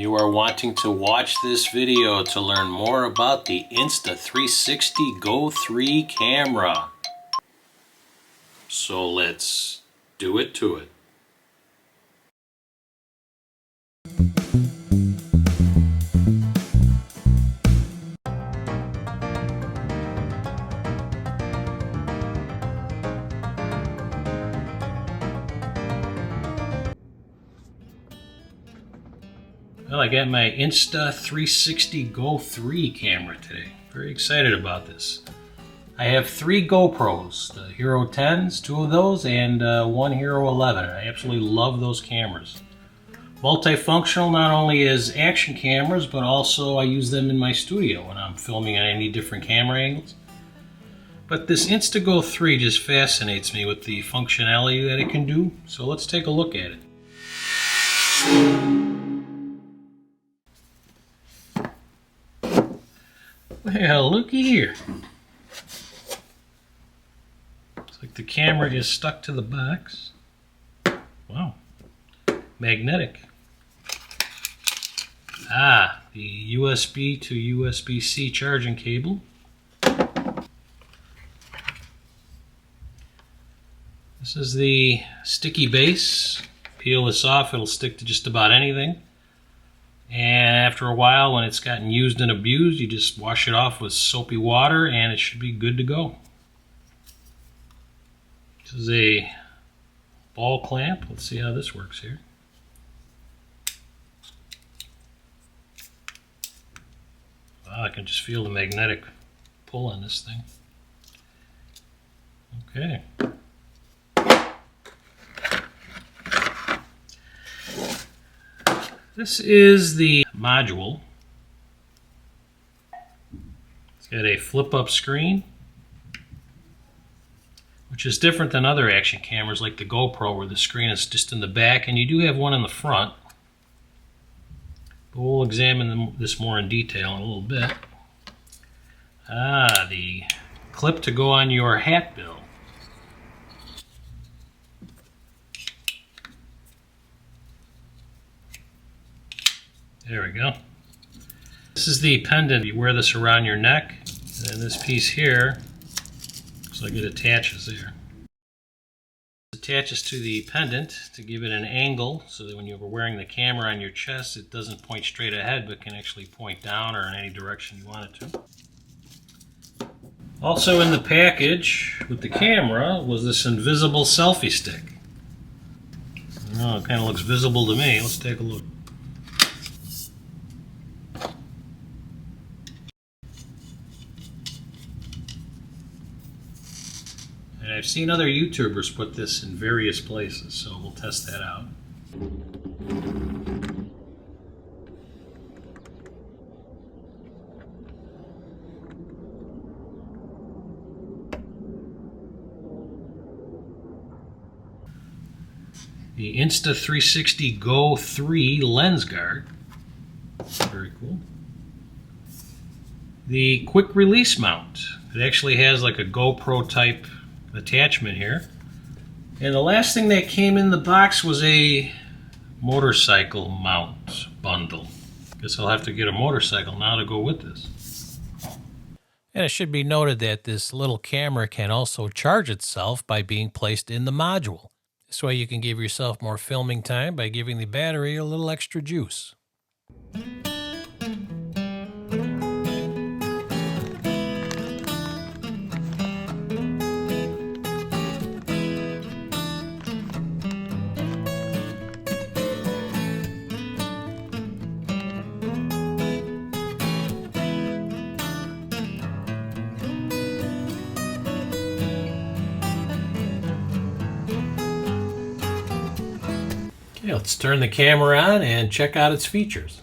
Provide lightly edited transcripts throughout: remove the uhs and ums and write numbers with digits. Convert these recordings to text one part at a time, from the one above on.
You are wanting to watch this video to learn more about the Insta360 Go 3 camera. So let's do it to it. Well, I got my Insta360 Go 3 camera today. Very excited about this. I have 3 GoPros, the Hero 10s, 2 of those, and one Hero 11. I absolutely love those cameras. Multifunctional not only as action cameras, but also I use them in my studio when I'm filming at any different camera angles. But this Insta Go 3 just fascinates me with the functionality that it can do, so let's take a look at it. Well, looky here. Looks like the camera is stuck to the box. Wow. Magnetic. Ah, the USB to USB-C charging cable. This is the sticky base. Peel this off, it'll stick to just about anything. And after a while, when it's gotten used and abused, you just wash it off with soapy water and it should be good to go. This is a ball clamp. Let's see how this works here. Wow, I can just feel the magnetic pull on this thing. Okay. This is the module. It's got a flip-up screen, which is different than other action cameras like the GoPro where the screen is just in the back, and you do have one in the front. But we'll examine this more in detail in a little bit. Ah, the clip to go on your hat bill. There we go. This is the pendant. You wear this around your neck, and this piece here looks like it attaches there. It attaches to the pendant to give it an angle so that when you're wearing the camera on your chest, it doesn't point straight ahead but can actually point down or in any direction you want it to. Also in the package with the camera was this invisible selfie stick. Oh, it kind of looks visible to me. Let's take a look. And I've seen other YouTubers put this in various places, so we'll test that out. The Insta360 Go 3 lens guard. Very cool. The quick release mount. It actually has like a GoPro type attachment here. And the last thing that came in the box was a motorcycle mount bundle. Guess I'll have to get a motorcycle now to go with this. And it should be noted that this little camera can also charge itself by being placed in the module. This way you can give yourself more filming time by giving the battery a little extra juice. Okay, let's turn the camera on and check out its features.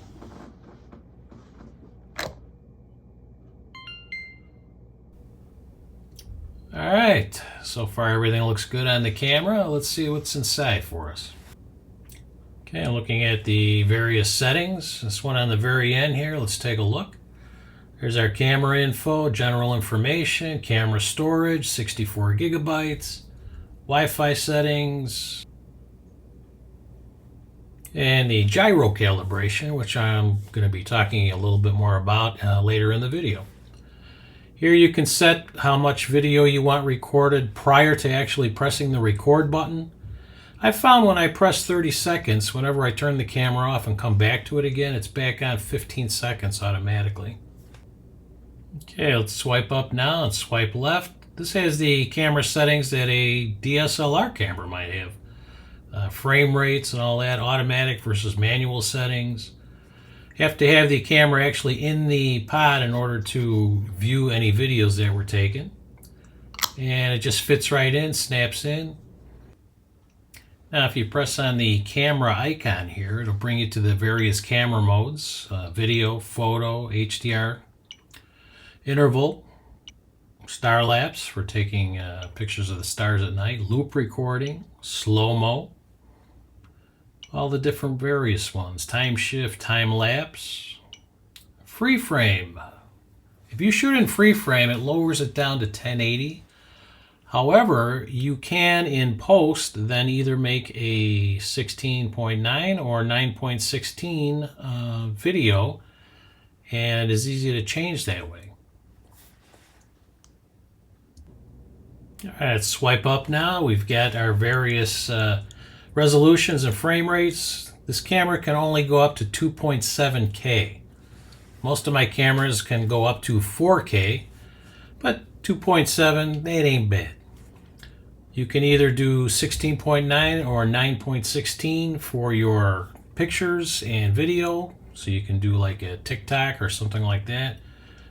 Alright, so far everything looks good on the camera. Let's see what's inside for us. Okay, I'm looking at the various settings. This one on the very end here, let's take a look. Here's our camera info, general information, camera storage, 64 gigabytes, Wi-Fi settings, and the gyro calibration, which I'm going to be talking a little bit more about later in the video. Here you can set how much video you want recorded prior to actually pressing the record button. I found when I press 30 seconds, whenever I turn the camera off and come back to it again, it's back on 15 seconds automatically. Okay, let's swipe up now and swipe left. This has the camera settings that a DSLR camera might have. Frame rates and all that, automatic versus manual settings. You have to have the camera actually in the pod in order to view any videos that were taken. And it just fits right in, snaps in. Now if you press on the camera icon here, it'll bring you to the various camera modes, video, photo, HDR, interval, star lapse for taking pictures of the stars at night, loop recording, slow-mo, all the different various ones, time shift, time lapse, free frame. If you shoot in free frame, it lowers it down to 1080. However, you can in post then either make a 16.9 or 9.16 video, and it's easy to change that way. All right, let's swipe up now. We've got our various resolutions and frame rates. This camera can only go up to 2.7K. Most of my cameras can go up to 4K, but 2.7, it ain't bad. You can either do 16.9 or 9.16 for your pictures and video, so you can do like a TikTok or something like that.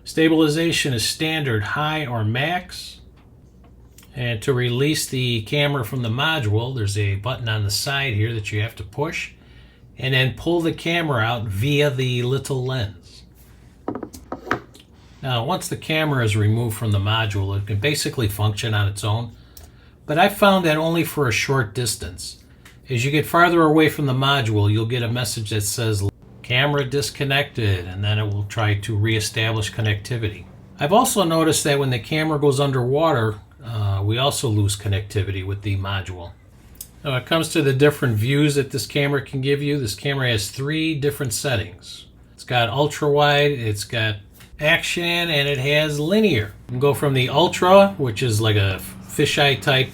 Stabilization is standard, high, or max. And to release the camera from the module, there's a button on the side here that you have to push, and then pull the camera out via the little lens. Now, once the camera is removed from the module, it can basically function on its own. But I found that only for a short distance. As you get farther away from the module, you'll get a message that says camera disconnected, and then it will try to reestablish connectivity. I've also noticed that when the camera goes underwater, we also lose connectivity with the module. Now, when it comes to the different views that this camera can give you, this camera has 3 different settings. It's got ultra wide, it's got action, and it has linear. You can go from the ultra, which is like a fisheye type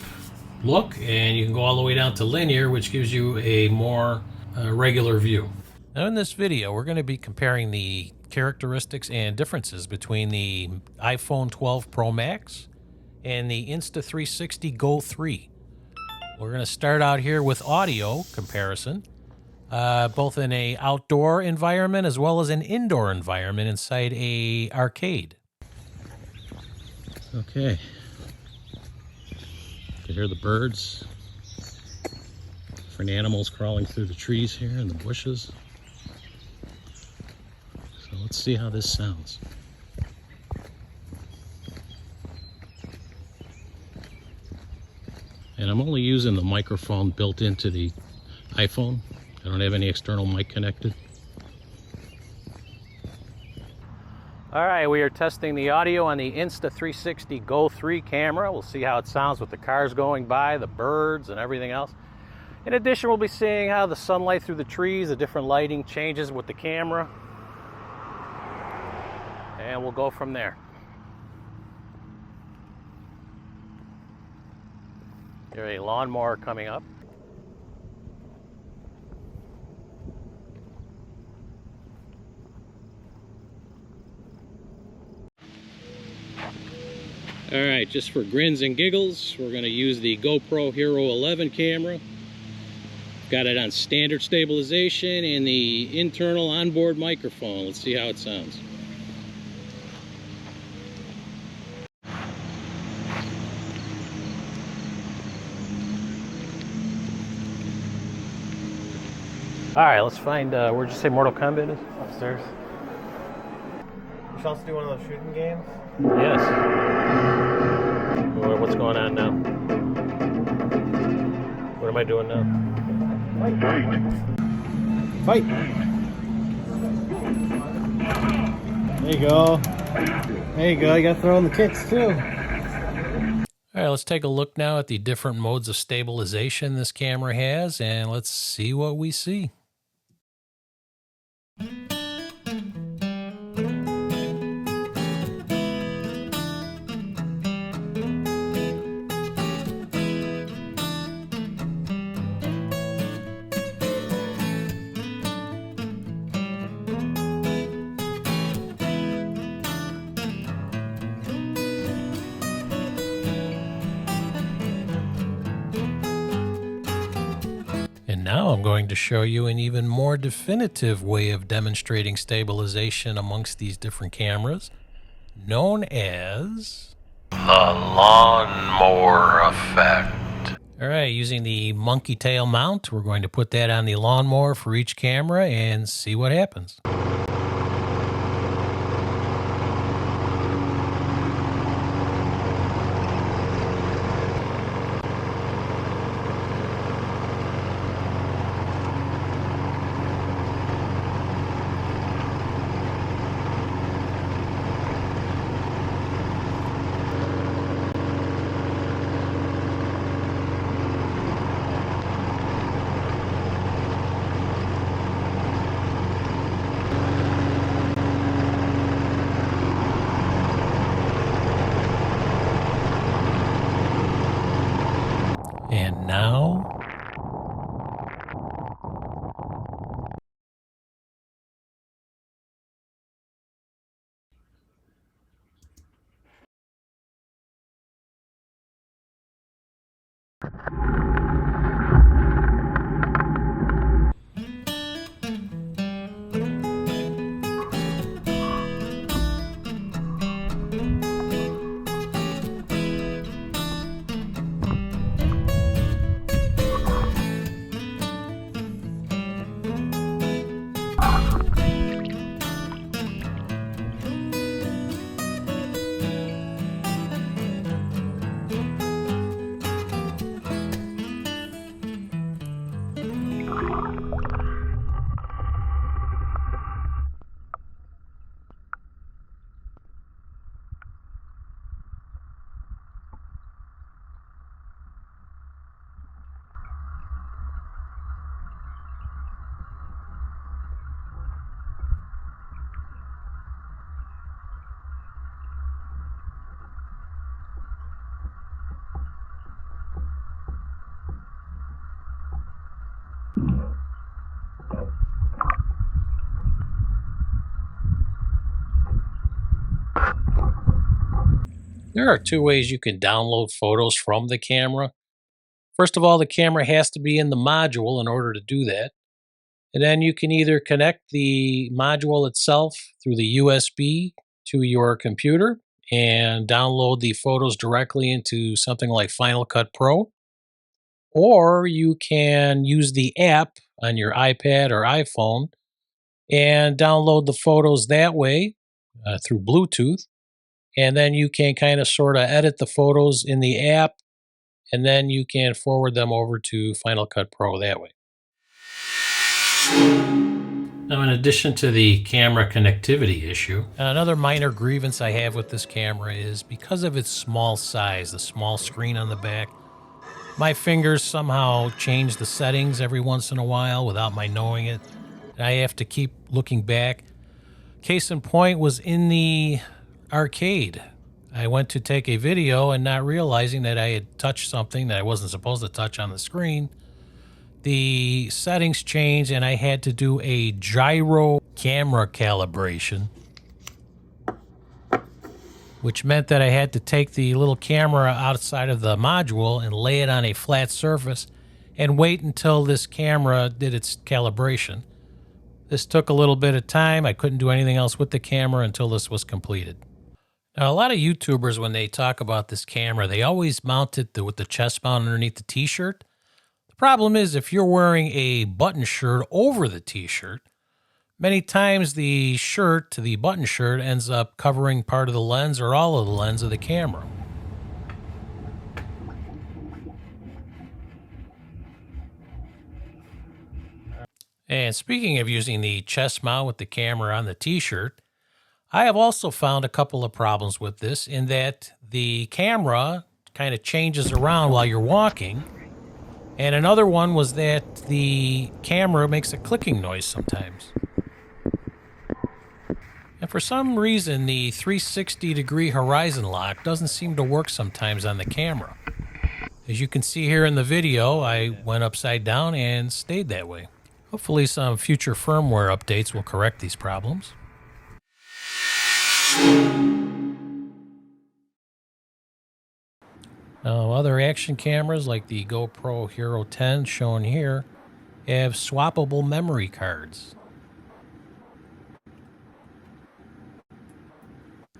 look, and you can go all the way down to linear, which gives you a more regular view. Now in this video, we're going to be comparing the characteristics and differences between the iPhone 12 Pro Max and the Insta360 Go 3. We're going to start out here with audio comparison, both in an outdoor environment as well as an indoor environment inside a arcade. Okay. You can hear the birds, different animals crawling through the trees here and the bushes. So let's see how this sounds. And I'm only using the microphone built into the iPhone. I don't have any external mic connected. All right, we are testing the audio on the Insta360 Go 3 camera. We'll see how it sounds with the cars going by, the birds, and everything else. In addition, we'll be seeing how the sunlight through the trees, the different lighting changes with the camera. And we'll go from there. There's a lawnmower coming up. All right, just for grins and giggles, we're going to use the GoPro Hero 11 camera. Got it on standard stabilization and the internal onboard microphone. Let's see how it sounds. All right, let's find, where'd you say Mortal Kombat is? Upstairs. You should also do one of those shooting games. Yes. What's going on now? What am I doing now? Fight! There you go. There you go. You got to throw in the kicks too. All right, let's take a look now at the different modes of stabilization this camera has, and let's see what we see. now I'm going to show you an even more definitive way of demonstrating stabilization amongst these different cameras, known as the lawnmower effect. All right, using the monkey tail mount, we're going to put that on the lawnmower for each camera and see what happens. And now, there are two ways you can download photos from the camera. First of all, the camera has to be in the module in order to do that. And then you can either connect the module itself through the USB to your computer and download the photos directly into something like Final Cut Pro, or you can use the app on your iPad or iPhone and download the photos that way through Bluetooth. And then you can kind of sort of edit the photos in the app, and then you can forward them over to Final Cut Pro that way. Now, in addition to the camera connectivity issue, another minor grievance I have with this camera is because of its small size, the small screen on the back, my fingers somehow change the settings every once in a while without my knowing it. And I have to keep looking back. Case in point was in the arcade. I went to take a video and not realizing that I had touched something that I wasn't supposed to touch on the screen. The settings changed and I had to do a gyro camera calibration, which meant that I had to take the little camera outside of the module and lay it on a flat surface and wait until this camera did its calibration. This took a little bit of time. I couldn't do anything else with the camera until this was completed. Now, a lot of YouTubers, when they talk about this camera, they always mount it with the chest mount underneath the t-shirt. The problem is if you're wearing a button shirt over the t-shirt, many times the shirt to the button shirt ends up covering part of the lens or all of the lens of the camera. And speaking of using the chest mount with the camera on the t-shirt, I have also found a couple of problems with this in that the camera kind of changes around while you're walking. And another one was that the camera makes a clicking noise sometimes. And for some reason, the 360-degree horizon lock doesn't seem to work sometimes on the camera. As you can see here in the video, I went upside down and stayed that way. Hopefully some future firmware updates will correct these problems. Now, other action cameras like the GoPro Hero 10 shown here have swappable memory cards,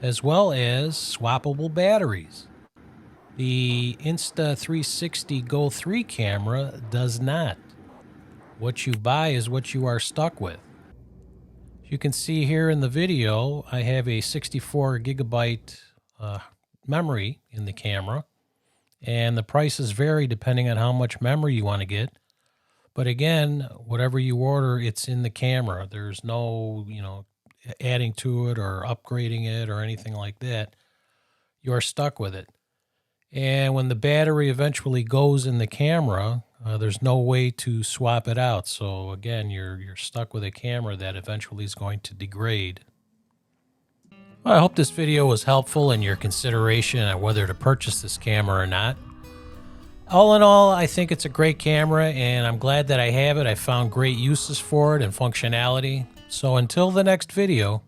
as well as swappable batteries. The Insta360 Go 3 camera does not. What you buy is what you are stuck with. You can see here in the video, I have a 64 gigabyte memory in the camera, and the prices vary depending on how much memory you want to get. But again, whatever you order, it's in the camera. There's no, adding to it or upgrading it or anything like that. You're stuck with it. And when the battery eventually goes in the camera, there's no way to swap it out. So again, you're stuck with a camera that eventually is going to degrade. Well, I hope this video was helpful in your consideration on whether to purchase this camera or not. All in all, I think it's a great camera, and I'm glad that I have it. I found great uses for it and functionality. So until the next video,